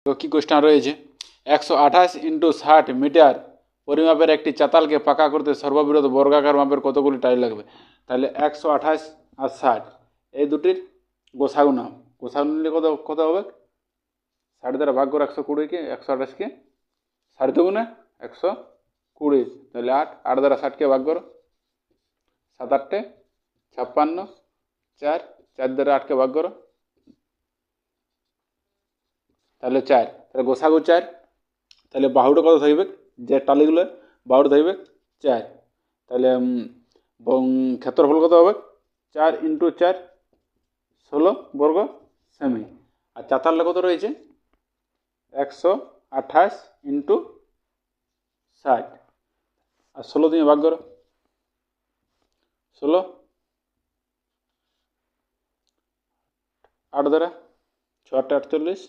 তো কি কোশ্চেন রয়েছে, 128 ইন্টু 60 মিটার পরিমাপের একটি চাতালকে পাকা করতে সর্ববৃহৎ বর্গাকার মাপের কতগুলি টাইল লাগবে। তাহলে 128 আর 60 এই দুটির গোসাগু নাও। গোসাগু নিলে কত কত হবে, 60 দ্বারা ভাগ করে 120কে, 128কে 60 দুগুণে 120, তাহলে 8 দ্বারা 60কে ভাগ করো, 7 8 56, 4 দ্বারা 8কে ভাগ করো, তাহলে 4, তাহলে গোসাগু 4। তাহলে বাহুটা কত থাকবে, যে টালিগুলো বাহুটা থাকবে 4, তাহলে ক্ষেত্রফল কত হবে 4 ইন্টু 4 16 বর্গ সেমি। আর চাতালটা কত রয়েছে 128 ইন্টু 60 আর 16 দিয়ে ভাগ করো, 16 8 দ্বারা 6 8 48,